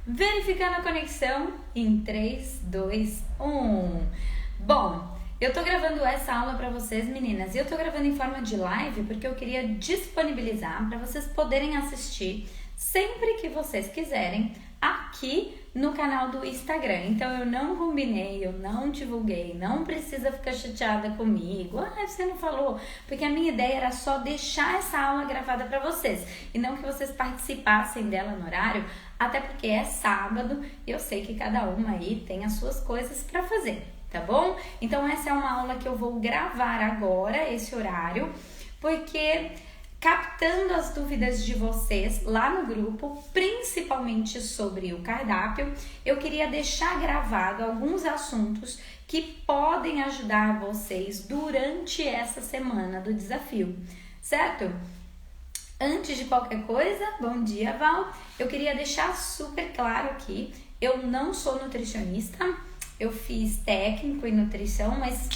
Verificando a conexão em 3, 2, 1. Bom, eu tô gravando essa aula para vocês, meninas, e eu tô gravando em forma de live porque eu queria disponibilizar para vocês poderem assistir sempre que vocês quiserem aqui no canal do Instagram. Então eu não combinei, eu não divulguei, não precisa ficar chateada comigo. Você não falou, porque a minha ideia era só deixar essa aula gravada para vocês e não que vocês participassem dela no horário, até porque é sábado e eu sei que cada uma aí tem as suas coisas para fazer, tá bom? Então essa é uma aula que eu vou gravar agora, esse horário, porque captando as dúvidas de vocês lá no grupo, principalmente sobre o cardápio, eu queria deixar gravado alguns assuntos que podem ajudar vocês durante essa semana do desafio, certo? Antes de qualquer coisa, bom dia, Val, eu queria deixar super claro aqui, eu não sou nutricionista, eu fiz técnico em nutrição, mas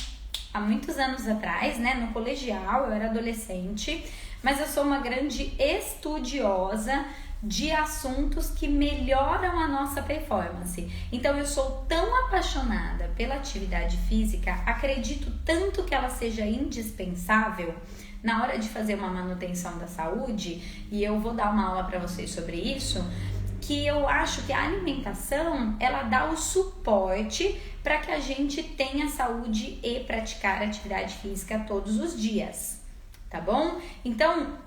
há muitos anos atrás, né, no colegial, eu era adolescente, mas eu sou uma grande estudiosa de assuntos que melhoram a nossa performance. Então eu sou tão apaixonada pela atividade física, acredito tanto que ela seja indispensável na hora de fazer uma manutenção da saúde, e eu vou dar uma aula para vocês sobre isso, que eu acho que a alimentação, ela dá o suporte para que a gente tenha saúde e praticar atividade física todos os dias. Tá bom? Então,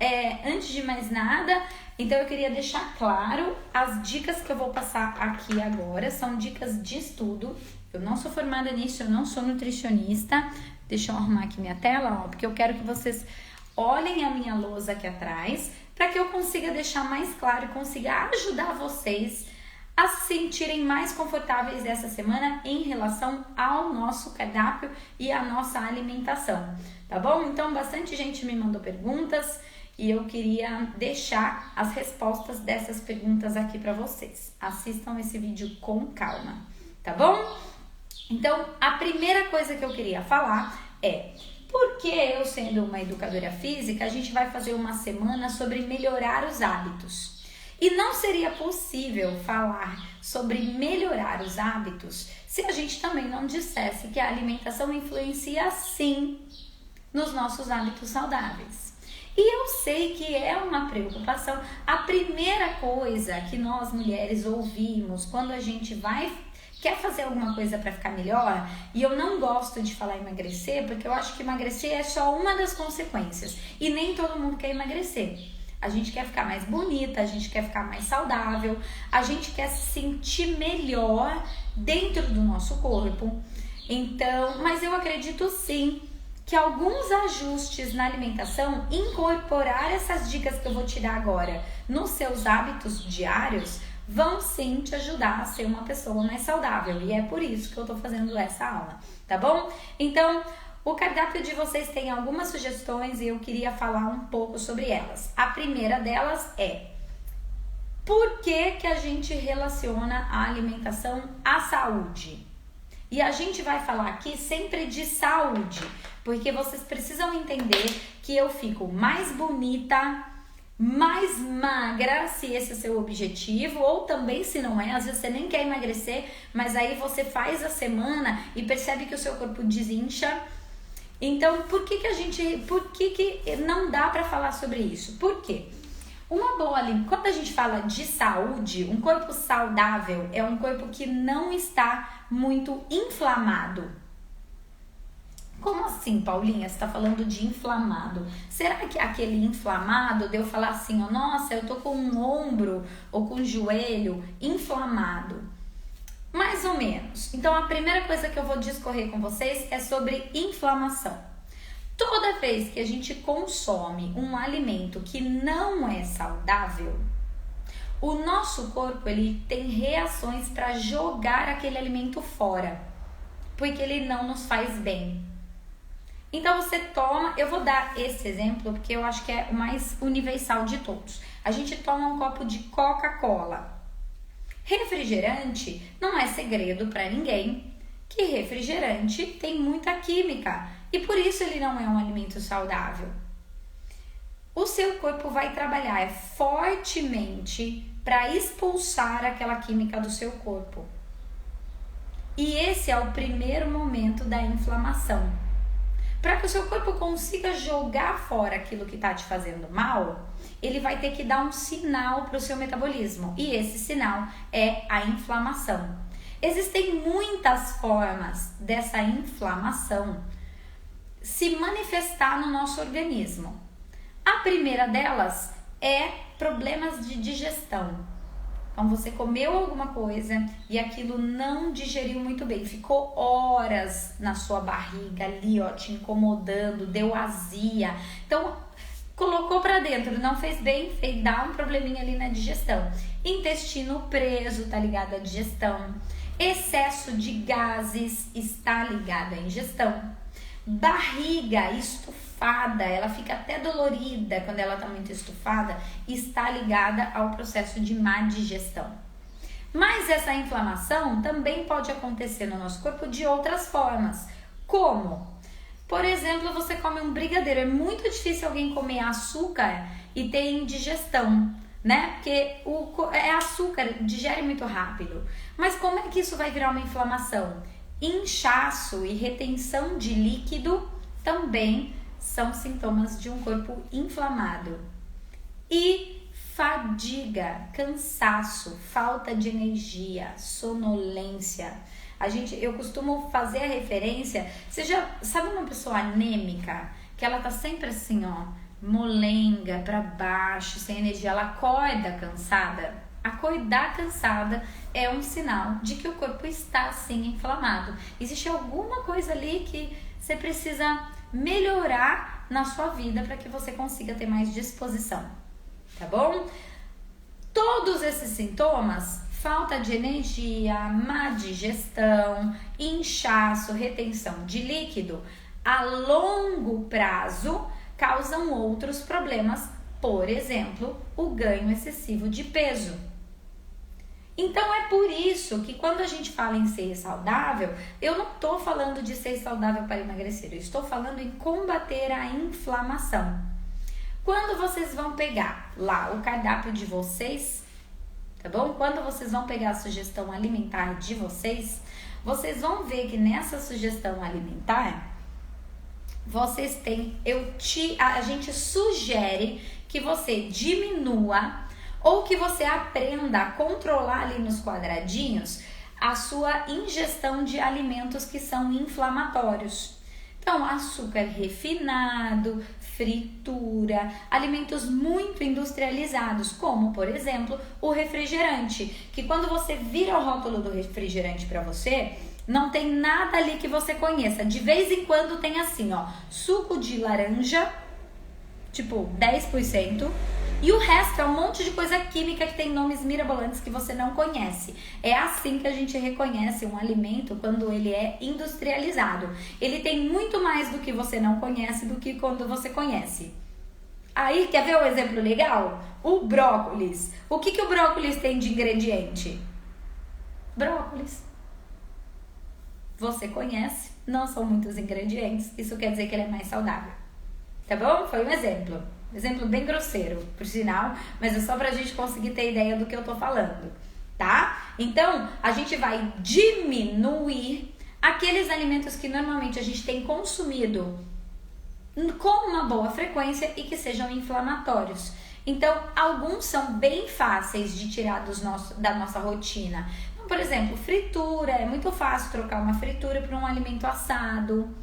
antes de mais nada, então eu queria deixar claro as dicas que eu vou passar aqui agora, são dicas de estudo. Eu não sou formada nisso, eu não sou nutricionista. Deixa eu arrumar aqui minha tela, ó, porque eu quero que vocês olhem a minha lousa aqui atrás, para que eu consiga deixar mais claro e consiga ajudar vocês a se sentirem mais confortáveis essa semana em relação ao nosso cardápio e à nossa alimentação, tá bom? Então, bastante gente me mandou perguntas e eu queria deixar as respostas dessas perguntas aqui para vocês. Assistam esse vídeo com calma, tá bom? Então, a primeira coisa que eu queria falar é: porque eu, sendo uma educadora física, a gente vai fazer uma semana sobre melhorar os hábitos. E não seria possível falar sobre melhorar os hábitos se a gente também não dissesse que a alimentação influencia sim nos nossos hábitos saudáveis. E eu sei que é uma preocupação. A primeira coisa que nós mulheres ouvimos quando a gente quer fazer alguma coisa para ficar melhor, e eu não gosto de falar emagrecer, porque eu acho que emagrecer é só uma das consequências, e nem todo mundo quer emagrecer. A gente quer ficar mais bonita, a gente quer ficar mais saudável, a gente quer se sentir melhor dentro do nosso corpo. Então, mas eu acredito sim que alguns ajustes na alimentação, incorporar essas dicas que eu vou te dar agora nos seus hábitos diários, vão sim te ajudar a ser uma pessoa mais saudável. E é por isso que eu tô fazendo essa aula, tá bom? Então, o cardápio de vocês tem algumas sugestões e eu queria falar um pouco sobre elas. A primeira delas é: por que a gente relaciona a alimentação à saúde? E a gente vai falar aqui sempre de saúde, porque vocês precisam entender que eu fico mais bonita, mais magra, se esse é seu objetivo, ou também se não é, às vezes você nem quer emagrecer, mas aí você faz a semana e percebe que o seu corpo desincha. Então, por que não dá para falar sobre isso? Por quê? Quando a gente fala de saúde, um corpo saudável é um corpo que não está muito inflamado. Como assim, Paulinha? Você está falando de inflamado? Será que aquele inflamado de eu falar assim, nossa, eu tô com um ombro ou com um joelho inflamado? Mais ou menos. Então, a primeira coisa que eu vou discorrer com vocês é sobre inflamação. Toda vez que a gente consome um alimento que não é saudável, o nosso corpo ele tem reações para jogar aquele alimento fora, porque ele não nos faz bem. Então você toma, eu vou dar esse exemplo porque eu acho que é o mais universal de todos. A gente toma um copo de Coca-Cola. Refrigerante não é segredo para ninguém que refrigerante tem muita química e por isso ele não é um alimento saudável. O seu corpo vai trabalhar fortemente para expulsar aquela química do seu corpo. E esse é o primeiro momento da inflamação. Para que o seu corpo consiga jogar fora aquilo que está te fazendo mal, ele vai ter que dar um sinal para o seu metabolismo. E esse sinal é a inflamação. Existem muitas formas dessa inflamação se manifestar no nosso organismo. A primeira delas é problemas de digestão. Então você comeu alguma coisa e aquilo não digeriu muito bem, ficou horas na sua barriga ali, ó, te incomodando, deu azia. Então colocou para dentro, não fez bem, dá um probleminha ali na digestão. Intestino preso tá ligado à digestão. Excesso de gases está ligado à ingestão. Barriga estufada, ela fica até dolorida quando ela está muito estufada, está ligada ao processo de má digestão. Mas essa inflamação também pode acontecer no nosso corpo de outras formas. Como? Por exemplo, você come um brigadeiro. É muito difícil alguém comer açúcar e ter indigestão, né? Porque é açúcar, digere muito rápido. Mas como é que isso vai virar uma inflamação? Inchaço e retenção de líquido também são sintomas de um corpo inflamado. E fadiga, cansaço, falta de energia, sonolência. Eu costumo fazer a referência, você já sabe uma pessoa anêmica, que ela tá sempre assim, ó, molenga, pra baixo, sem energia, ela acorda cansada? Acordar cansada é um sinal de que o corpo está assim inflamado. Existe alguma coisa ali que você precisa melhorar na sua vida para que você consiga ter mais disposição, tá bom? Todos esses sintomas, falta de energia, má digestão, inchaço, retenção de líquido, a longo prazo causam outros problemas, por exemplo, o ganho excessivo de peso. Então é por isso que quando a gente fala em ser saudável, eu não estou falando de ser saudável para emagrecer, eu estou falando em combater a inflamação. Quando vocês vão pegar lá o cardápio de vocês, tá bom? Quando vocês vão pegar a sugestão alimentar de vocês, vocês vão ver que nessa sugestão alimentar, vocês têm, a gente sugere que você diminua ou que você aprenda a controlar ali nos quadradinhos a sua ingestão de alimentos que são inflamatórios. Então, açúcar refinado, fritura, alimentos muito industrializados, como, por exemplo, o refrigerante, que quando você vira o rótulo do refrigerante para você, não tem nada ali que você conheça. De vez em quando tem assim, ó, suco de laranja, tipo 10%, e o resto é um monte de coisa química que tem nomes mirabolantes que você não conhece. É assim que a gente reconhece um alimento quando ele é industrializado. Ele tem muito mais do que você não conhece do que quando você conhece. Aí, quer ver um exemplo legal? O brócolis. O que o brócolis tem de ingrediente? Brócolis. Você conhece, não são muitos ingredientes, isso quer dizer que ele é mais saudável. Tá bom? Foi um exemplo. Exemplo bem grosseiro, por sinal, mas é só pra gente conseguir ter ideia do que eu tô falando, tá? Então, a gente vai diminuir aqueles alimentos que normalmente a gente tem consumido com uma boa frequência e que sejam inflamatórios. Então, alguns são bem fáceis de tirar da nossa rotina. Então, por exemplo, fritura, é muito fácil trocar uma fritura por um alimento assado,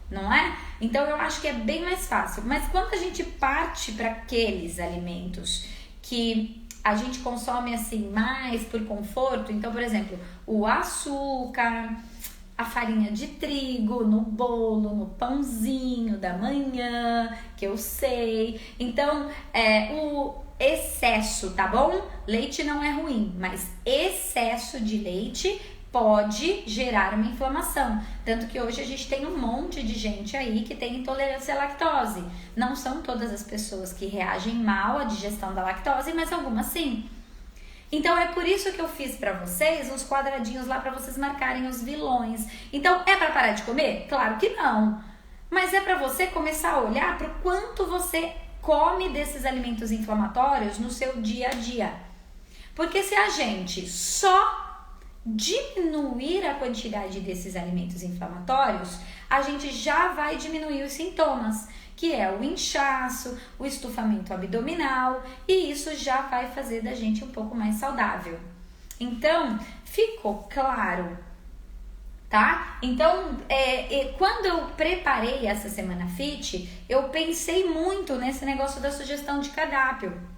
não é? Então eu acho que é bem mais fácil. Mas quando a gente parte para aqueles alimentos que a gente consome assim mais por conforto, então, por exemplo, o açúcar, a farinha de trigo no bolo, no pãozinho da manhã, que eu sei. Então, o excesso, tá bom? Leite não é ruim, mas excesso de leite pode gerar uma inflamação. Tanto que hoje a gente tem um monte de gente aí que tem intolerância à lactose. Não são todas as pessoas que reagem mal à digestão da lactose, mas algumas sim. Então é por isso que eu fiz pra vocês uns quadradinhos lá pra vocês marcarem os vilões. Então é pra parar de comer? Claro que não. Mas é pra você começar a olhar pro quanto você come desses alimentos inflamatórios no seu dia a dia. Porque se a gente só diminuir a quantidade desses alimentos inflamatórios, a gente já vai diminuir os sintomas, que é o inchaço, o estufamento abdominal, e isso já vai fazer da gente um pouco mais saudável. Então, ficou claro, tá? Então, quando eu preparei essa Semana Fit, eu pensei muito nesse negócio da sugestão de cardápio.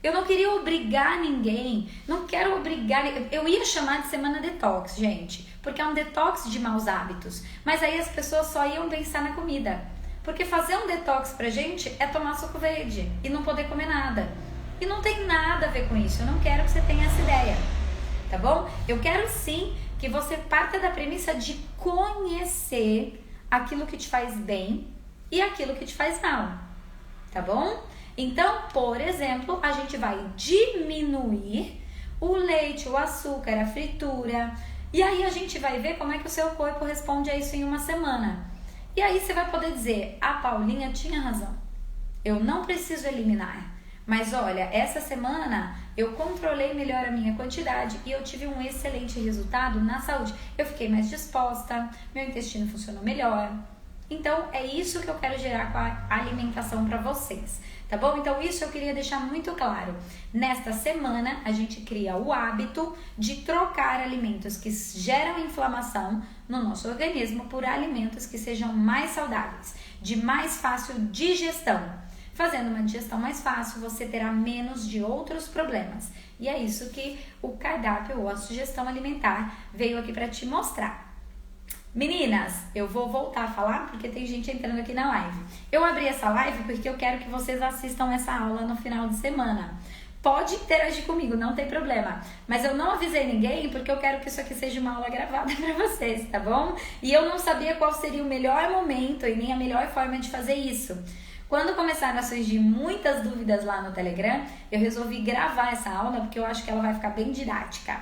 Eu não queria obrigar ninguém, não quero obrigar, eu ia chamar de Semana Detox, gente, porque é um detox de maus hábitos, mas aí as pessoas só iam pensar na comida, porque fazer um detox pra gente é tomar suco verde e não poder comer nada, e não tem nada a ver com isso, eu não quero que você tenha essa ideia, tá bom? Eu quero sim que você parta da premissa de conhecer aquilo que te faz bem e aquilo que te faz mal, tá bom? Então, por exemplo, a gente vai diminuir o leite, o açúcar, a fritura, e aí a gente vai ver como é que o seu corpo responde a isso em uma semana. E aí você vai poder dizer, a Paulinha tinha razão, eu não preciso eliminar, mas olha, essa semana eu controlei melhor a minha quantidade e eu tive um excelente resultado na saúde. Eu fiquei mais disposta, meu intestino funcionou melhor. Então, é isso que eu quero gerar com a alimentação para vocês, tá bom? Então, isso eu queria deixar muito claro. Nesta semana, a gente cria o hábito de trocar alimentos que geram inflamação no nosso organismo por alimentos que sejam mais saudáveis, de mais fácil digestão. Fazendo uma digestão mais fácil, você terá menos de outros problemas. E é isso que o cardápio ou a sugestão alimentar veio aqui para te mostrar. Meninas, eu vou voltar a falar porque tem gente entrando aqui na live. Eu abri essa live porque eu quero que vocês assistam essa aula no final de semana. Pode interagir comigo, não tem problema. Mas eu não avisei ninguém porque eu quero que isso aqui seja uma aula gravada para vocês, tá bom? E eu não sabia qual seria o melhor momento e nem a melhor forma de fazer isso. Quando começaram a surgir muitas dúvidas lá no Telegram, eu resolvi gravar essa aula porque eu acho que ela vai ficar bem didática.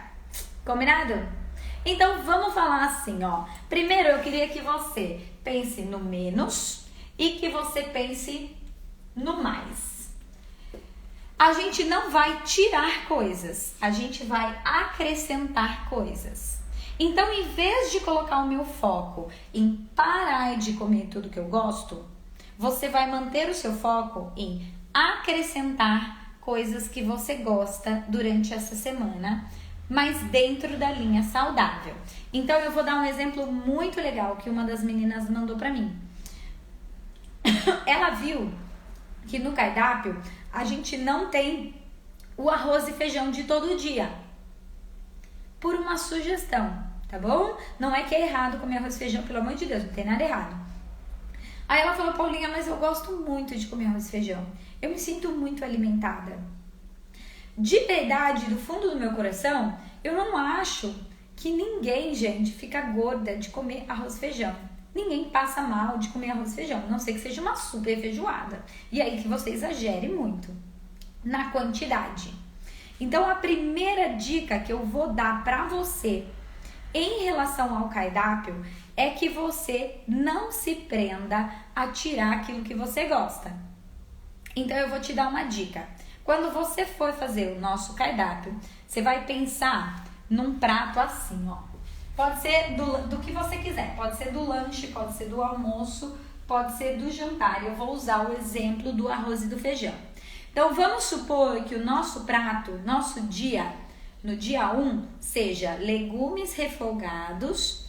Combinado? Então, vamos falar assim, ó. Primeiro, eu queria que você pense no menos e que você pense no mais. A gente não vai tirar coisas, a gente vai acrescentar coisas. Então, em vez de colocar o meu foco em parar de comer tudo que eu gosto, você vai manter o seu foco em acrescentar coisas que você gosta durante essa semana, mas dentro da linha saudável. Então, eu vou dar um exemplo muito legal que uma das meninas mandou pra mim. Ela viu que no cardápio a gente não tem o arroz e feijão de todo dia. Por uma sugestão, tá bom? Não é que é errado comer arroz e feijão, pelo amor de Deus, não tem nada errado. Aí ela falou, Paulinha, mas eu gosto muito de comer arroz e feijão. Eu me sinto muito alimentada. De verdade, do fundo do meu coração, eu não acho que ninguém, gente, fica gorda de comer arroz e feijão. Ninguém passa mal de comer arroz e feijão, a não ser que seja uma super feijoada. E aí que você exagere muito na quantidade. Então, a primeira dica que eu vou dar pra você em relação ao cardápio é que você não se prenda a tirar aquilo que você gosta. Então, eu vou te dar uma dica. Quando você for fazer o nosso cardápio, você vai pensar num prato assim, ó. Pode ser do que você quiser, pode ser do lanche, pode ser do almoço, pode ser do jantar. Eu vou usar o exemplo do arroz e do feijão. Então, vamos supor que o nosso prato, nosso dia, no dia 1, seja legumes refogados,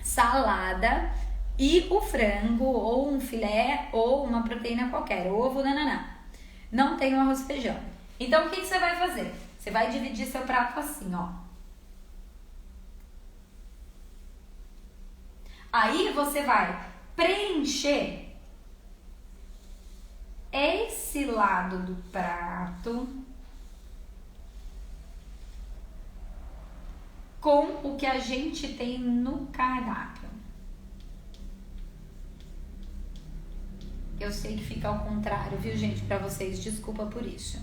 salada e o frango, ou um filé, ou uma proteína qualquer, ovo, nananã. Não tem o arroz e feijão. Então, o que você vai fazer? Você vai dividir seu prato assim, ó. Aí, você vai preencher esse lado do prato com o que a gente tem no cardápio. Eu sei que fica ao contrário, viu, gente? Pra vocês, desculpa por isso.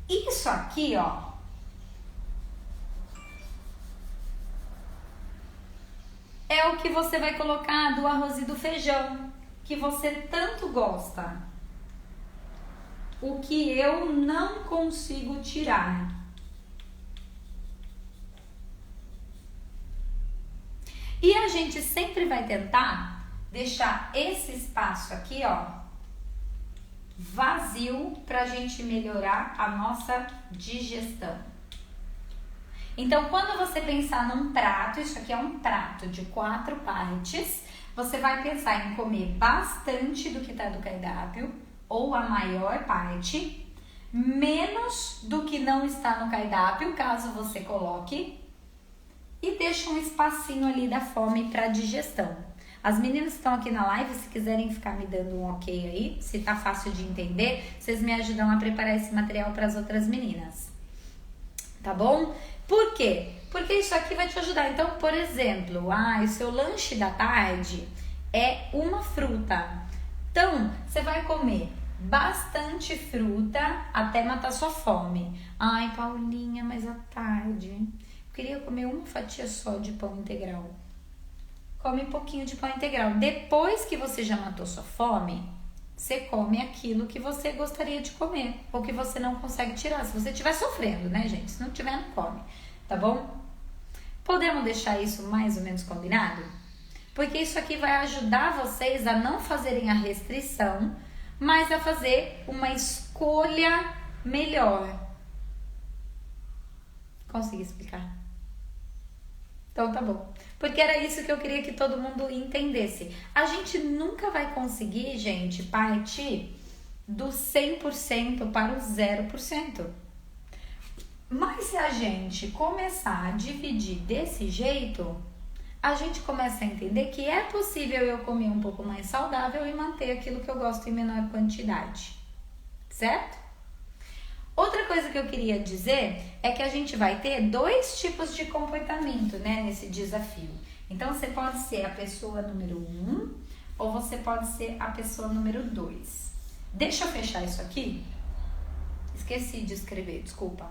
Isso aqui, ó, é o que você vai colocar do arroz e do feijão, que você tanto gosta. O que eu não consigo tirar. E a gente sempre vai tentar deixar esse espaço aqui, ó, vazio pra gente melhorar a nossa digestão. Então, quando você pensar num prato, isso aqui é um prato de 4 partes, você vai pensar em comer bastante do que tá do cardápio, ou a maior parte, menos do que não está no cardápio, caso você coloque, e deixa um espacinho ali da fome para digestão. As meninas que estão aqui na live, se quiserem ficar me dando um ok aí, se tá fácil de entender, vocês me ajudam a preparar esse material para as outras meninas. Tá bom? Por quê? Porque isso aqui vai te ajudar. Então, por exemplo, o seu lanche da tarde é uma fruta. Então, você vai comer bastante fruta até matar sua fome. Ai, Paulinha, mas à tarde eu queria comer uma fatia só de pão integral. Come um pouquinho de pão integral. Depois que você já matou sua fome, você come aquilo que você gostaria de comer ou que você não consegue tirar. Se você estiver sofrendo, né, gente? Se não tiver, não come, tá bom? Podemos deixar isso mais ou menos combinado? Porque isso aqui vai ajudar vocês a não fazerem a restrição, mas a fazer uma escolha melhor. Consegui explicar? Então tá bom. Porque era isso que eu queria que todo mundo entendesse. A gente nunca vai conseguir, gente, partir do 100% para o 0%. Mas se a gente começar a dividir desse jeito, a gente começa a entender que é possível eu comer um pouco mais saudável e manter aquilo que eu gosto em menor quantidade. Certo? Outra coisa que eu queria dizer é que a gente vai ter 2 tipos de comportamento, né, nesse desafio. Então, você pode ser a pessoa número 1 ou você pode ser a pessoa número 2. Deixa eu fechar isso aqui. Esqueci de escrever, desculpa.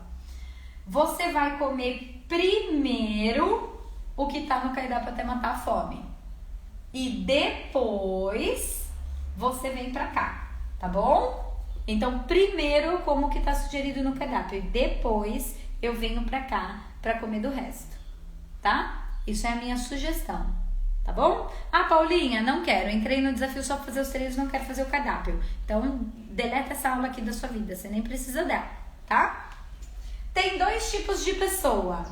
Você vai comer primeiro o que tá no cardápio até matar a fome. E depois você vem pra cá, tá bom? Então, primeiro como que tá sugerido no cardápio e depois eu venho pra cá pra comer do resto, tá? Isso é a minha sugestão, tá bom? Ah, Paulinha, não quero, entrei no desafio só pra fazer os treinos, não quero fazer o cardápio. Então, deleta essa aula aqui da sua vida, você nem precisa dela, tá? Tem 2 tipos de pessoa.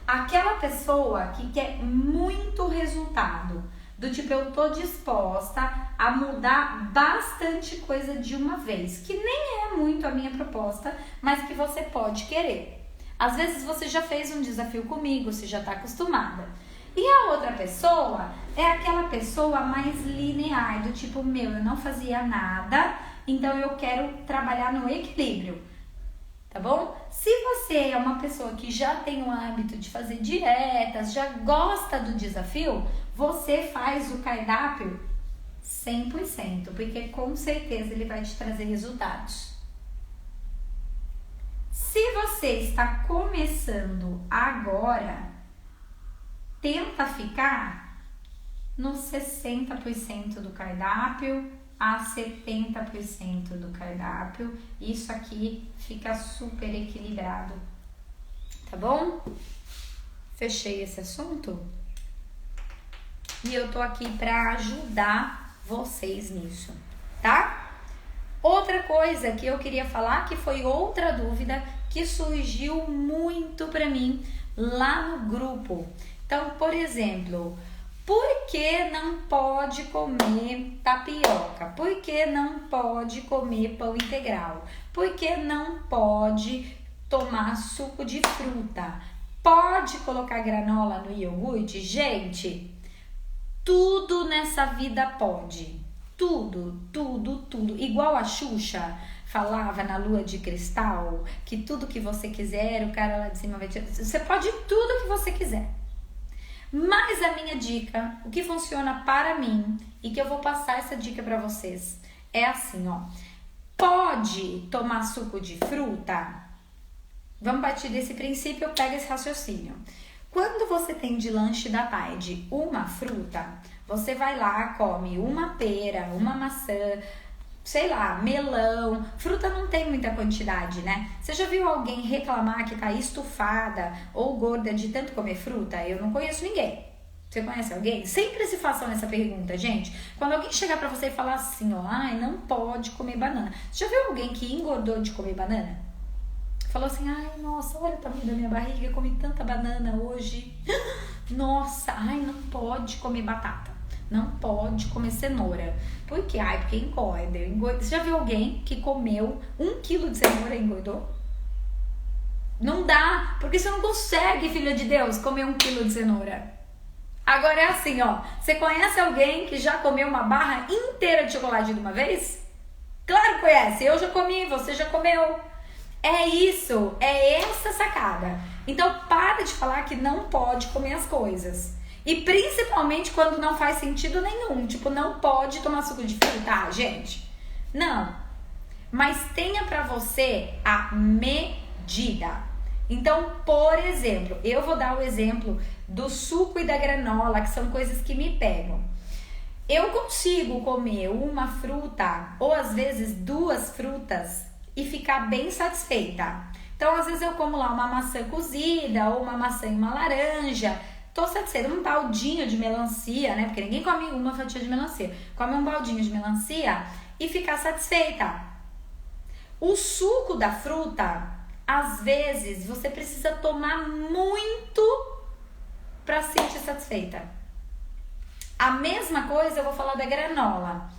Aquela pessoa que quer muito resultado, do tipo, eu tô disposta a mudar bastante coisa de uma vez, que nem é muito a minha proposta, mas que você pode querer. Às vezes você já fez um desafio comigo, você já tá acostumada. E a outra pessoa é aquela pessoa mais linear, do tipo, eu não fazia nada, então eu quero trabalhar no equilíbrio. Tá bom? Se você é uma pessoa que já tem o hábito de fazer dietas, já gosta do desafio, você faz o cardápio 100%, porque com certeza ele vai te trazer resultados. Se você está começando agora, tenta ficar no 60% do cardápio, a 70% do cardápio. Isso aqui fica super equilibrado, tá bom? Fechei esse assunto e eu tô aqui para ajudar vocês nisso, tá? Outra coisa que eu queria falar, que foi outra dúvida que surgiu muito para mim lá no grupo. Então, por exemplo, por que não pode comer tapioca? Por que não pode comer pão integral? Por que não pode tomar suco de fruta? Pode colocar granola no iogurte? Gente, tudo nessa vida pode. Tudo, tudo, tudo. Igual a Xuxa falava na Lua de Cristal, que tudo que você quiser, o cara lá de cima vai te... Você pode tudo que você quiser. Mas a minha dica, o que funciona para mim e que eu vou passar essa dica para vocês é assim, ó. Pode tomar suco de fruta? Vamos partir desse princípio, eu pego esse raciocínio. Quando você tem de lanche da tarde uma fruta, você vai lá, come uma pera, uma maçã, sei lá, melão. Fruta não tem muita quantidade, né? Você já viu alguém reclamar que tá estufada ou gorda de tanto comer fruta? Eu não conheço ninguém. Você conhece alguém? Sempre se façam essa pergunta, gente. Quando alguém chegar pra você e falar assim, ó, ai, não pode comer banana. Você já viu alguém que engordou de comer banana? Falou assim, ai, nossa, olha o tamanho da minha barriga, eu comi tanta banana hoje. Nossa, ai, não pode comer batata. Não pode comer cenoura. Por quê? Ai, porque engorda. Você já viu alguém que comeu 1 quilo de cenoura e engordou? Não dá, porque você não consegue, filha de Deus, comer 1 quilo de cenoura. Agora é assim, ó. Você conhece alguém que já comeu uma barra inteira de chocolate de uma vez? Claro que conhece. Eu já comi, você já comeu. É isso, é essa sacada. Então para de falar que não pode comer as coisas. E principalmente quando não faz sentido nenhum. Tipo, não pode tomar suco de fruta, gente. Não. Mas tenha pra você a medida. Então, por exemplo, eu vou dar o exemplo do suco e da granola, que são coisas que me pegam. Eu consigo comer uma fruta, ou às vezes 2 frutas, e ficar bem satisfeita. Então, às vezes eu como lá uma maçã cozida, ou uma maçã e uma laranja, tô satisfeita. Um baldinho de melancia, né? Porque ninguém come uma fatia de melancia. Come um baldinho de melancia e ficar satisfeita. O suco da fruta, às vezes, você precisa tomar muito para se sentir satisfeita. A mesma coisa eu vou falar da granola.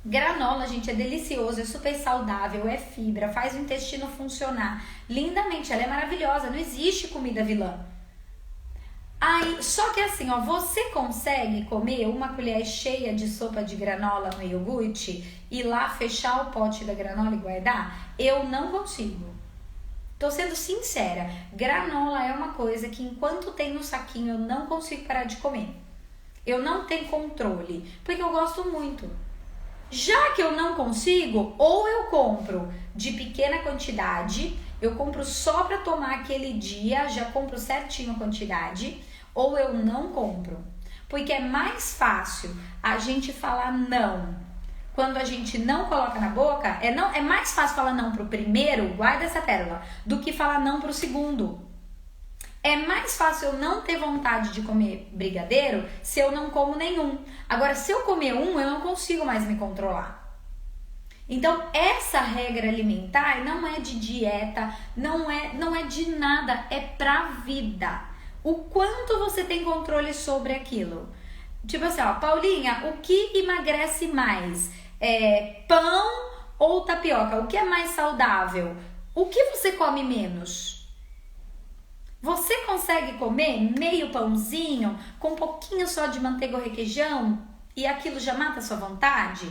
Granola, gente, é delicioso, é super saudável, é fibra, faz o intestino funcionar lindamente, ela é maravilhosa, não existe comida vilã. Aí, só que assim, ó, você consegue comer uma colher cheia de sopa de granola no iogurte e lá fechar o pote da granola e guardar? Eu não consigo. Tô sendo sincera, granola é uma coisa que enquanto tem no saquinho eu não consigo parar de comer. Eu não tenho controle, porque eu gosto muito. Já que eu não consigo, ou eu compro de pequena quantidade, eu compro só para tomar aquele dia, já compro certinho a quantidade, ou eu não compro. Porque é mais fácil a gente falar não. Quando a gente não coloca na boca, é mais fácil falar não pro primeiro, guarda essa pérola, do que falar não pro segundo. É mais fácil eu não ter vontade de comer brigadeiro se eu não como nenhum. Agora, se eu comer um, eu não consigo mais me controlar. Então, essa regra alimentar não é de dieta, não é de nada, é pra vida. O quanto você tem controle sobre aquilo. Tipo assim, ó, Paulinha, o que emagrece mais? Pão ou tapioca? O que é mais saudável? O que você come menos? Você consegue comer meio pãozinho com um pouquinho só de manteiga ou requeijão e aquilo já mata a sua vontade?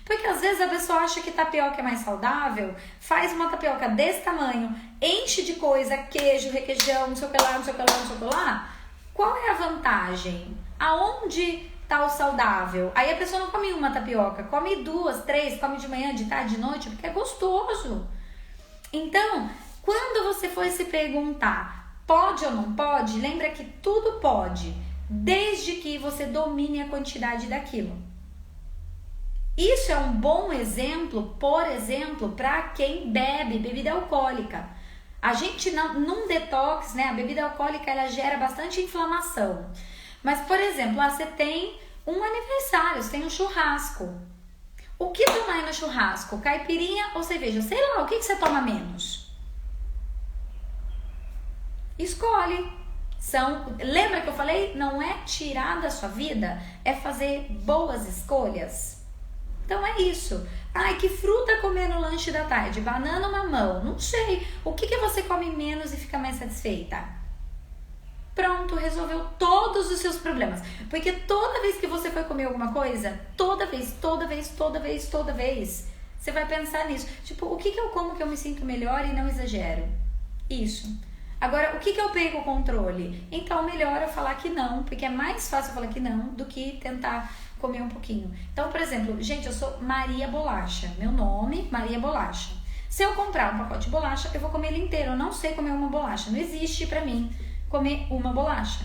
Porque às vezes a pessoa acha que tapioca é mais saudável, faz uma tapioca desse tamanho, enche de coisa, queijo, requeijão, não sei o que lá, não sei o que lá, não sei o que lá. Qual é a vantagem? Aonde tá o saudável? Aí a pessoa não come uma tapioca, come 2, 3, come de manhã, de tarde, de noite, porque é gostoso. Então, quando você for se perguntar pode ou não pode, lembra que tudo pode, desde que você domine a quantidade daquilo. Isso é um bom exemplo, por exemplo, para quem bebe bebida alcoólica. A gente num detox, né, a bebida alcoólica ela gera bastante inflamação. Mas, por exemplo, você tem um aniversário, você tem um churrasco. O que tomar aí no churrasco? Caipirinha ou cerveja? Sei lá, o que você toma menos? Escolhe. Lembra que eu falei? Não é tirar da sua vida, é fazer boas escolhas. Então é isso. Ai, que fruta comer no lanche da tarde? Banana ou mamão? Não sei. O que você come menos e fica mais satisfeita? Pronto, resolveu todos os seus problemas. Porque toda vez que você for comer alguma coisa, toda vez, você vai pensar nisso. Tipo, o que eu como que eu me sinto melhor e não exagero? Isso. Agora, o que eu perco o controle? Então, melhor eu falar que não, porque é mais fácil falar que não do que tentar comer um pouquinho. Então, por exemplo, gente, eu sou Maria Bolacha. Meu nome, Maria Bolacha. Se eu comprar um pacote de bolacha, eu vou comer ele inteiro. Eu não sei comer uma bolacha. Não existe pra mim comer uma bolacha.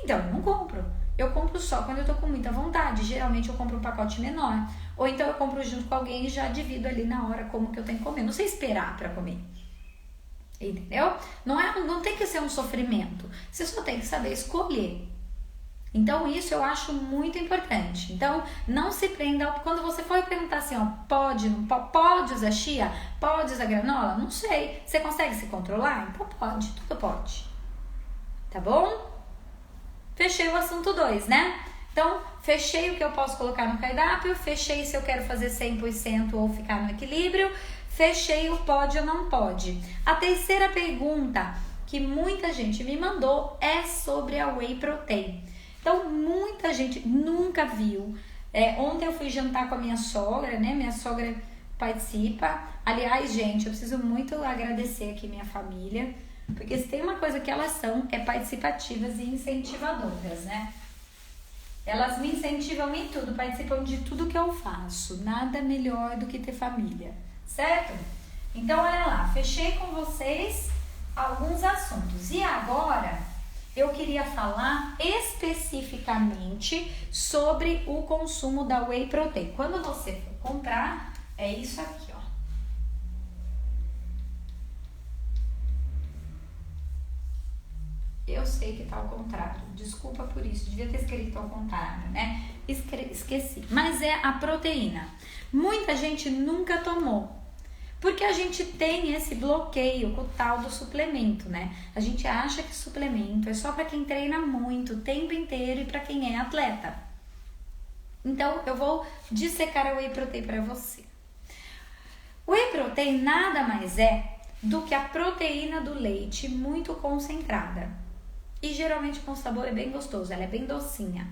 Então, eu não compro. Eu compro só quando eu tô com muita vontade. Geralmente, eu compro um pacote menor. Ou então, eu compro junto com alguém e já divido ali na hora como que eu tenho que comer. Não sei esperar pra comer. Entendeu? Não tem que ser um sofrimento. Você só tem que saber escolher. Então isso eu acho muito importante. Então não se prenda, quando você for perguntar assim, ó, pode, não pode usar chia? Pode usar granola? Não sei. Você consegue se controlar? Então pode, tudo pode. Tá bom? Fechei o assunto 2, né? Então, fechei o que eu posso colocar no cardápio, fechei se eu quero fazer 100% ou ficar no equilíbrio, fechei o pode ou não pode. A terceira pergunta que muita gente me mandou é sobre a Whey Protein. Então, muita gente nunca viu. Ontem eu fui jantar com a minha sogra, né? Minha sogra participa. Aliás, gente, eu preciso muito agradecer aqui minha família, porque se tem uma coisa que elas são, é participativas e incentivadoras, né? Elas me incentivam em tudo, participam de tudo que eu faço. Nada melhor do que ter família, certo? Então, olha lá, fechei com vocês alguns assuntos. E agora, eu queria falar especificamente sobre o consumo da Whey Protein. Quando você for comprar, é isso aqui, ó. Eu sei que tá ao contrário, desculpa por isso, devia ter escrito ao contrário, né? Esqueci. Mas é a proteína. Muita gente nunca tomou, porque a gente tem esse bloqueio com o tal do suplemento, né? A gente acha que suplemento é só para quem treina muito o tempo inteiro e para quem é atleta. Então, eu vou dissecar a Whey Protein para você. Whey Protein nada mais é do que a proteína do leite muito concentrada. E geralmente com sabor é bem gostoso, ela é bem docinha.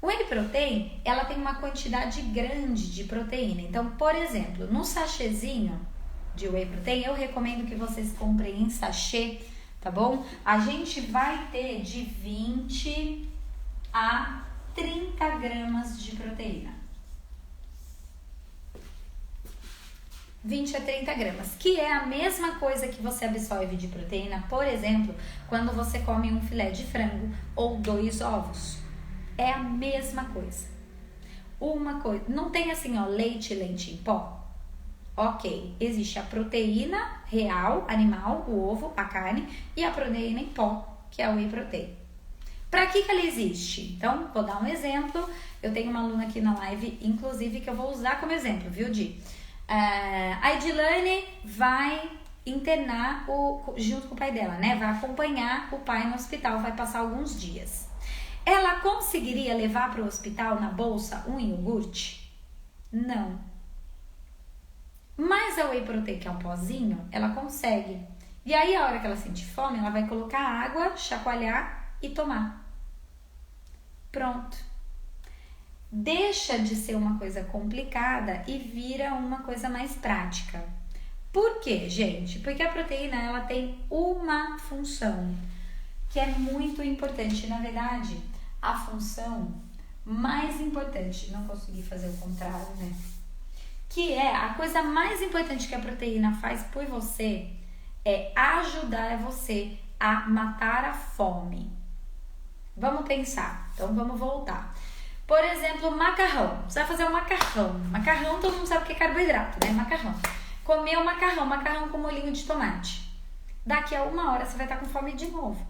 O Whey Protein, ela tem uma quantidade grande de proteína. Então, por exemplo, no sachêzinho de Whey Protein, eu recomendo que vocês comprem em sachê, tá bom? A gente vai ter de 20 a 30 gramas de proteína. 20 a 30 gramas, que é a mesma coisa que você absorve de proteína, por exemplo, quando você come um filé de frango ou 2 ovos. É a mesma coisa. Uma coisa, não tem assim, ó, leite em pó? Ok, existe a proteína real, animal, o ovo, a carne, e a proteína em pó, que é a Whey Protein. Para que ela existe? Então, vou dar um exemplo. Eu tenho uma aluna aqui na live, inclusive, que eu vou usar como exemplo, viu, Di? A Edilane vai internar junto com o pai dela, né? Vai acompanhar o pai no hospital, vai passar alguns dias. Ela conseguiria levar para o hospital na bolsa um iogurte? Não. Mas a Whey Protein, que é um pozinho, ela consegue. E aí, a hora que ela sentir fome, ela vai colocar água, chacoalhar e tomar. Pronto. Deixa de ser uma coisa complicada e vira uma coisa mais prática. Por quê, gente? Porque a proteína, ela tem uma função que é muito importante. Na verdade, a função mais importante, não consegui fazer o contrário, né? Que é a coisa mais importante que a proteína faz por você é ajudar você a matar a fome. Vamos pensar, então vamos voltar. Por exemplo, macarrão. Você vai fazer um macarrão. Macarrão, todo mundo sabe que é carboidrato, né? Macarrão. Comer um macarrão com molhinho de tomate. Daqui a 1 hora você vai estar com fome de novo.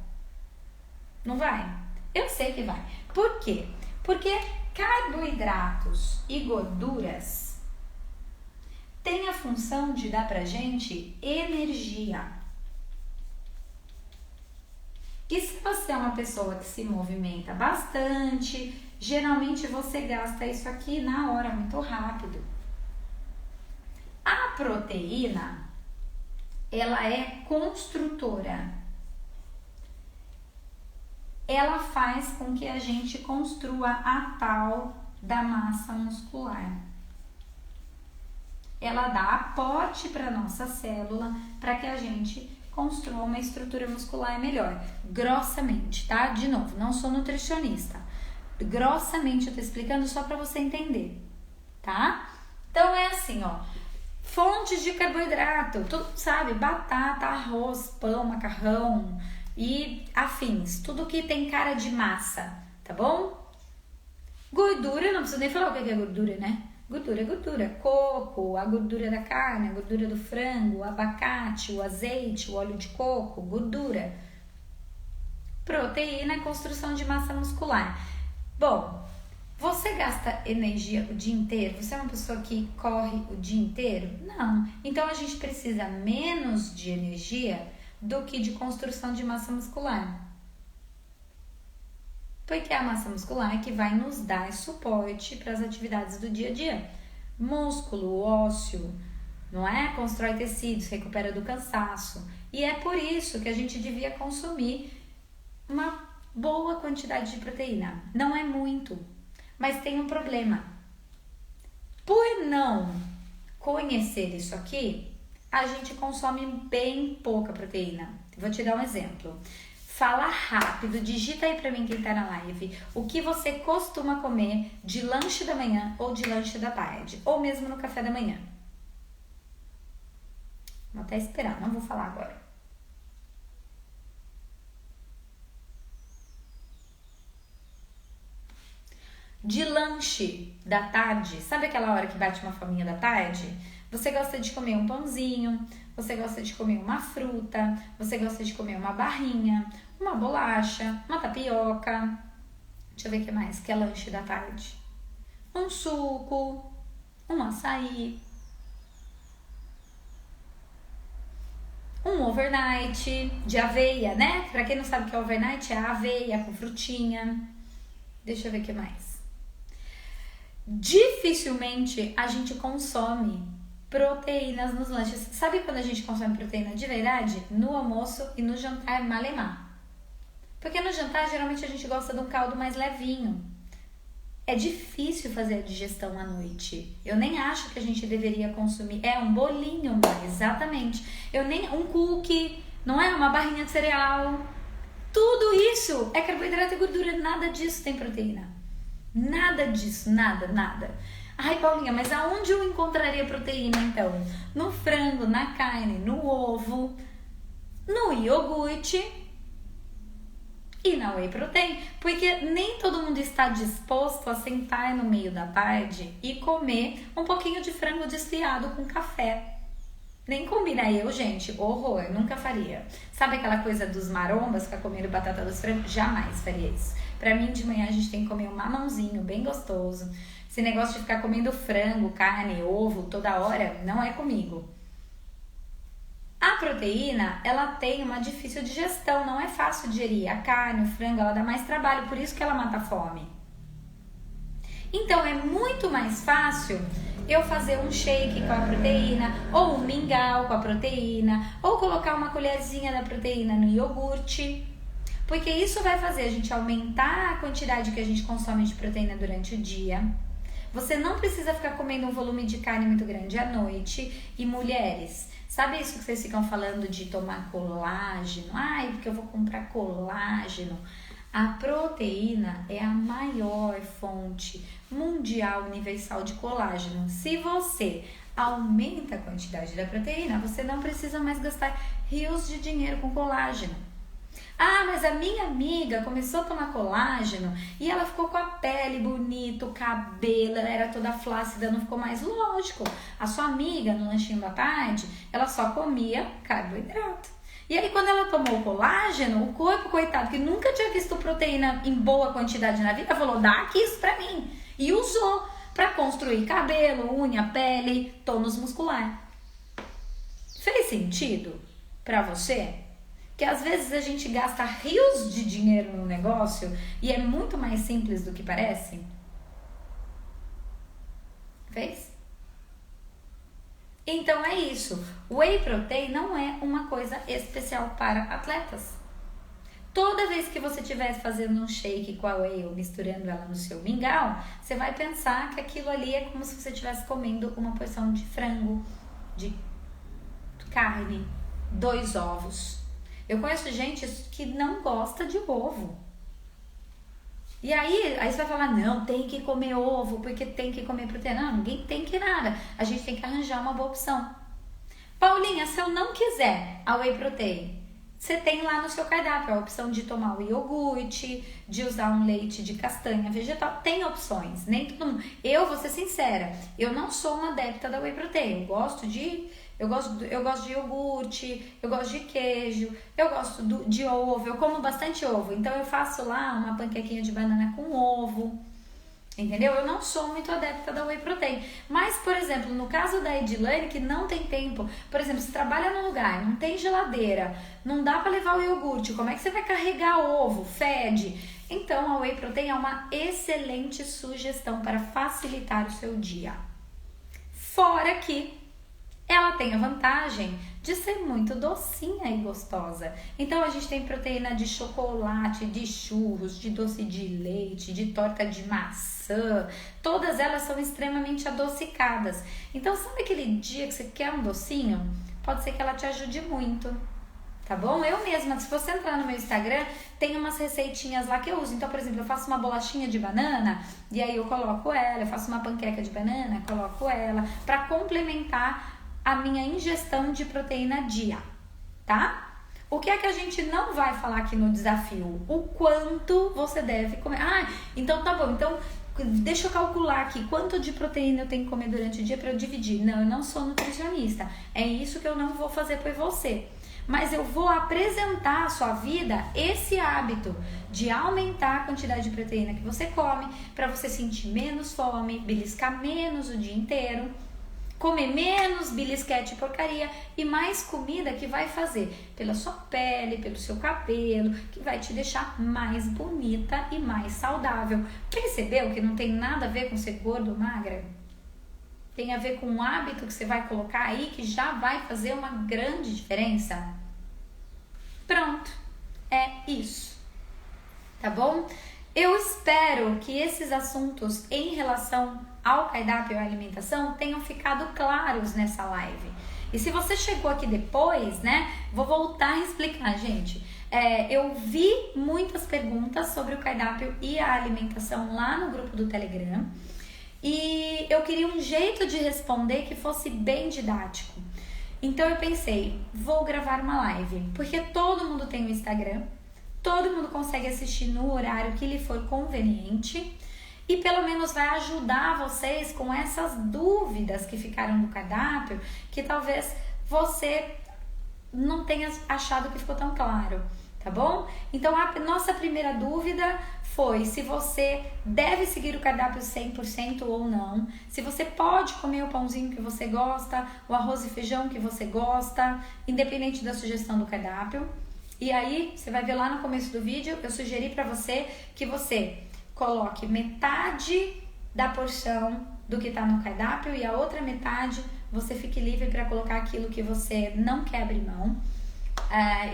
Não vai? Eu sei que vai. Por quê? Porque carboidratos e gorduras têm a função de dar pra gente energia. E se você é uma pessoa que se movimenta bastante, geralmente você gasta isso aqui na hora, muito rápido. A proteína, ela é construtora. Ela faz com que a gente construa a tal da massa muscular. Ela dá aporte para nossa célula para que a gente construa uma estrutura muscular melhor. Grossamente, tá? De novo, não sou nutricionista. Grossamente eu tô explicando só para você entender, tá? Então é assim, ó. Fontes de carboidrato, todo mundo sabe, batata, arroz, pão, macarrão e afins, tudo que tem cara de massa, tá bom? Gordura, não preciso nem falar o que é gordura, né? Gordura é gordura, coco, a gordura da carne, a gordura do frango, o abacate, o azeite, o óleo de coco, gordura. proteína e construção de massa muscular. Bom, você gasta energia o dia inteiro? Você é uma pessoa que corre o dia inteiro? Não. Então a gente precisa menos de energia do que de construção de massa muscular. Porque é a massa muscular que vai nos dar suporte para as atividades do dia a dia. Músculo, ósseo, não é? Constrói tecidos, recupera do cansaço. E é por isso que a gente devia consumir uma boa quantidade de proteína. Não é muito, mas tem um problema. Por não conhecer isso aqui, a gente consome bem pouca proteína. Vou te dar um exemplo. Fala rápido, digita aí pra mim quem tá na live. O que você costuma comer de lanche da manhã ou de lanche da tarde? Ou mesmo no café da manhã? Vou até esperar, não vou falar agora. De lanche da tarde, sabe aquela hora que bate uma fominha da tarde? Você gosta de comer um pãozinho, você gosta de comer uma fruta, você gosta de comer uma barrinha, uma bolacha, uma tapioca. Deixa eu ver o que mais, que é lanche da tarde. Um suco, um açaí, um overnight de aveia, né? Pra quem não sabe o que é overnight, é a aveia com frutinha. Deixa eu ver o que mais. Dificilmente a gente consome proteínas nos lanches. Sabe quando a gente consome proteína de verdade? No almoço e no jantar malemar. Porque no jantar geralmente a gente gosta de um caldo mais levinho. É difícil fazer a digestão à noite. Eu nem acho que a gente deveria consumir. É um bolinho, exatamente. Um cookie, não é? Uma barrinha de cereal. Tudo isso é carboidrato e gordura. Nada disso tem proteína. Nada disso, nada. Ai, Paulinha, mas aonde eu encontraria proteína então? No frango, na carne, no ovo, no iogurte e na whey protein. Porque nem todo mundo está disposto a sentar no meio da tarde e comer um pouquinho de frango desfiado com café. Nem combina eu, gente, horror, nunca faria. Sabe aquela coisa dos marombas, ficar comendo batata dos frangos? Jamais faria isso. Pra mim, de manhã, a gente tem que comer um mamãozinho bem gostoso. Esse negócio de ficar comendo frango, carne, ovo toda hora, não é comigo. A proteína, ela tem uma difícil digestão, não é fácil digerir. A carne, o frango, ela dá mais trabalho, por isso que ela mata a fome. Então, é muito mais fácil eu fazer um shake com a proteína, ou um mingau com a proteína, ou colocar uma colherzinha da proteína no iogurte, porque isso vai fazer a gente aumentar a quantidade que a gente consome de proteína durante o dia. Você não precisa ficar comendo um volume de carne muito grande à noite. E mulheres, sabe isso que vocês ficam falando de tomar colágeno? Ai, porque eu vou comprar colágeno. A proteína é a maior fonte mundial universal de colágeno. Se você aumenta a quantidade da proteína, você não precisa mais gastar rios de dinheiro com colágeno. Ah, mas a minha amiga começou a tomar colágeno e ela ficou com a pele bonita, o cabelo, ela era toda flácida, não ficou mais. Lógico, a sua amiga no lanchinho da tarde, ela só comia carboidrato. E aí quando ela tomou o colágeno, o corpo, coitado, que nunca tinha visto proteína em boa quantidade na vida, falou, dá aqui isso pra mim. E usou pra construir cabelo, unha, pele, tônus muscular. Fez sentido pra você? Que às vezes a gente gasta rios de dinheiro no negócio e é muito mais simples do que parece? Fez? Então é isso. Whey protein não é uma coisa especial para atletas. Toda vez que você estiver fazendo um shake com a whey ou misturando ela no seu mingau, você vai pensar que aquilo ali é como se você estivesse comendo uma porção de frango, de carne, 2 ovos. Eu conheço gente que não gosta de ovo. E aí você vai falar, não, tem que comer ovo, porque tem que comer proteína. Não, ninguém tem que nada. A gente tem que arranjar uma boa opção. Paulinha, se eu não quiser a whey protein, você tem lá no seu cardápio a opção de tomar o iogurte, de usar um leite de castanha vegetal. Tem opções, nem todo mundo. Eu vou ser sincera, eu não sou uma adepta da whey protein. Eu gosto de eu gosto de iogurte, eu gosto de queijo, eu gosto de ovo, eu como bastante ovo. Então eu faço lá uma panquequinha de banana com ovo. Entendeu? Eu não sou muito adepta da whey protein. Mas, por exemplo, no caso da Edilane, que não tem tempo, por exemplo, você trabalha num lugar, não tem geladeira, não dá pra levar o iogurte, como é que você vai carregar ovo? Fede. Então, a whey protein é uma excelente sugestão para facilitar o seu dia. Fora que ela tem a vantagem de ser muito docinha e gostosa. Então a gente tem proteína de chocolate, de churros, de doce de leite, de torta de maçã. Todas elas são extremamente adocicadas. Então sabe aquele dia que você quer um docinho? Pode ser que ela te ajude muito. Tá bom? Eu mesma, se você entrar no meu Instagram, tem umas receitinhas lá que eu uso. Então, por exemplo, eu faço uma bolachinha de banana e aí eu coloco ela, eu faço uma panqueca de banana, coloco ela, pra complementar a minha ingestão de proteína dia, tá? O que é que a gente não vai falar aqui no desafio? O quanto você deve comer. Ah, então tá bom. Então, deixa eu calcular aqui quanto de proteína eu tenho que comer durante o dia para eu dividir. Não, eu não sou nutricionista. É isso que eu não vou fazer por você. Mas eu vou apresentar à sua vida esse hábito de aumentar a quantidade de proteína que você come para você sentir menos fome, beliscar menos o dia inteiro, comer menos belisquete e porcaria e mais comida que vai fazer pela sua pele, pelo seu cabelo, que vai te deixar mais bonita e mais saudável. Percebeu que não tem nada a ver com ser gordo ou magra? Tem a ver com um hábito que você vai colocar aí que já vai fazer uma grande diferença. Pronto, é isso. Tá bom? Eu espero que esses assuntos em relação ao cardápio e à alimentação tenham ficado claros nessa live. E se você chegou aqui depois, né, vou voltar a explicar, gente. Eu vi muitas perguntas sobre o cardápio e a alimentação lá no grupo do Telegram e eu queria um jeito de responder que fosse bem didático. Então eu pensei, vou gravar uma live, porque todo mundo tem um Instagram, todo mundo consegue assistir no horário que lhe for conveniente e pelo menos vai ajudar vocês com essas dúvidas que ficaram no cardápio, que talvez você não tenha achado que ficou tão claro, tá bom? Então a nossa primeira dúvida foi se você deve seguir o cardápio 100% ou não, se você pode comer o pãozinho que você gosta, o arroz e feijão que você gosta, independente da sugestão do cardápio. E aí, você vai ver lá no começo do vídeo, eu sugeri para você que você coloque metade da porção do que tá no cardápio e a outra metade você fique livre para colocar aquilo que você não quer abrir mão.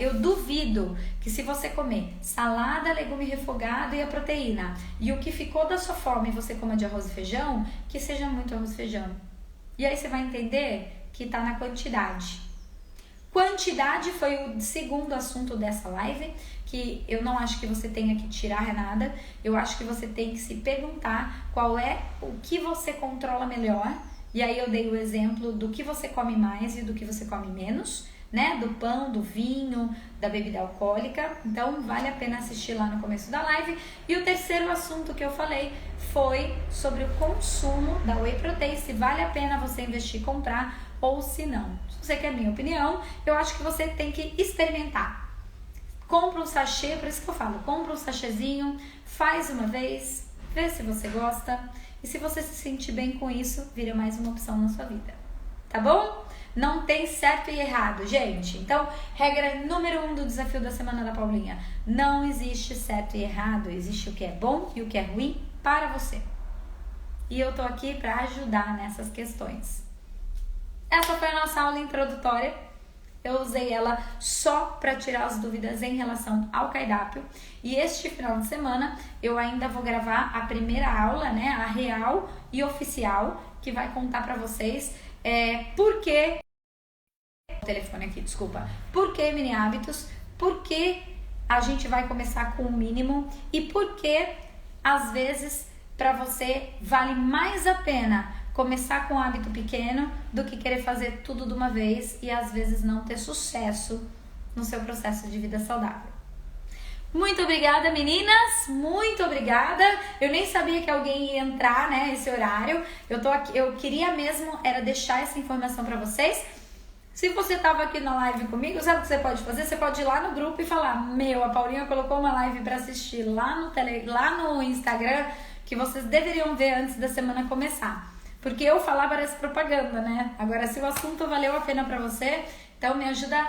Eu duvido que se você comer salada, legume refogado e a proteína e o que ficou da sua fome você coma de arroz e feijão, que seja muito arroz e feijão. E aí você vai entender que tá na quantidade. Quantidade foi o segundo assunto dessa live, que eu não acho que você tenha que tirar nada, eu acho que você tem que se perguntar qual é o que você controla melhor, e aí eu dei o exemplo do que você come mais e do que você come menos, né, do pão, do vinho, da bebida alcoólica, então vale a pena assistir lá no começo da live. E o terceiro assunto que eu falei foi sobre o consumo da whey protein, se vale a pena você investir e comprar ou se não. Se você quer minha opinião, eu acho que você tem que experimentar. Compra um sachê, por isso que eu falo, compra um sachêzinho, faz uma vez, vê se você gosta e se você se sentir bem com isso, vira mais uma opção na sua vida. Tá bom? Não tem certo e errado, gente. Então, regra número 1 do desafio da Semana da Paulinha. Não existe certo e errado, existe o que é bom e o que é ruim para você. E eu tô aqui para ajudar nessas questões. Essa foi a nossa aula introdutória. Eu usei ela só para tirar as dúvidas em relação ao cardápio. E este final de semana eu ainda vou gravar a primeira aula, né, a real e oficial, que vai contar para vocês por que... O telefone aqui, desculpa. Por que mini hábitos? Por que a gente vai começar com o mínimo? E por que, às vezes, para você vale mais a pena começar com um hábito pequeno do que querer fazer tudo de uma vez e às vezes não ter sucesso no seu processo de vida saudável. Muito obrigada, meninas, muito obrigada. Eu nem sabia que alguém ia entrar, né, esse horário. Eu tô aqui, eu queria mesmo era deixar essa informação para vocês. Se você tava aqui na live comigo, sabe o que você pode fazer? Você pode ir lá no grupo e falar: a Paulinha colocou uma live para assistir lá no Instagram que vocês deveriam ver antes da semana começar. Porque eu falar parece propaganda, né? Agora, se o assunto valeu a pena para você, então me ajuda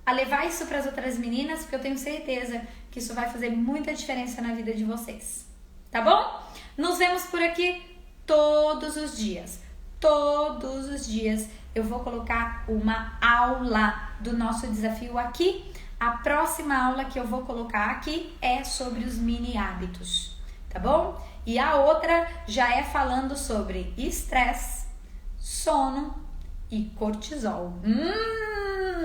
a levar isso para as outras meninas, porque eu tenho certeza que isso vai fazer muita diferença na vida de vocês. Tá bom? Nos vemos por aqui todos os dias. Todos os dias eu vou colocar uma aula do nosso desafio aqui. A próxima aula que eu vou colocar aqui é sobre os mini hábitos, tá bom? E a outra já é falando sobre estresse, sono e cortisol.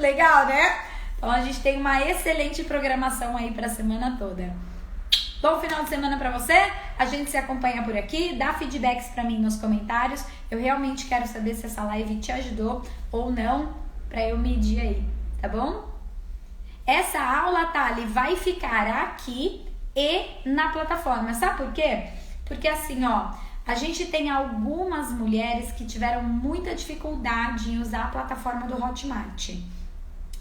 Legal, né? Então a gente tem uma excelente programação aí para a semana toda. Bom final de semana para você, a gente se acompanha por aqui, dá feedbacks para mim nos comentários, eu realmente quero saber se essa live te ajudou ou não, para eu medir aí, tá bom? Essa aula, Thali, vai ficar aqui e na plataforma, sabe por quê? Porque assim, ó, a gente tem algumas mulheres que tiveram muita dificuldade em usar a plataforma do Hotmart.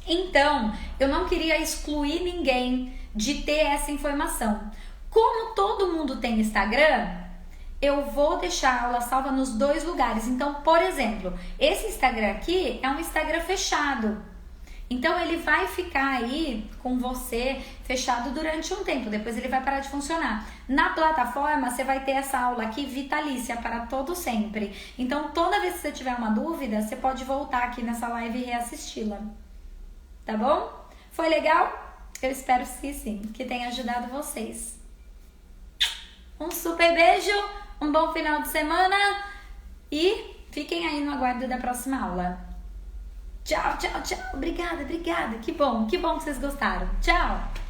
Então, eu não queria excluir ninguém de ter essa informação. Como todo mundo tem Instagram, eu vou deixar a aula salva nos 2 lugares. Então, por exemplo, esse Instagram aqui é um Instagram fechado. Então, ele vai ficar aí com você fechado durante um tempo. Depois ele vai parar de funcionar. Na plataforma, você vai ter essa aula aqui vitalícia para todo sempre. Então, toda vez que você tiver uma dúvida, você pode voltar aqui nessa live e reassisti-la. Tá bom? Foi legal? Eu espero que sim, que tenha ajudado vocês. Um super beijo, um bom final de semana e fiquem aí no aguardo da próxima aula. Tchau, tchau, tchau. Obrigada. Que bom que vocês gostaram. Tchau.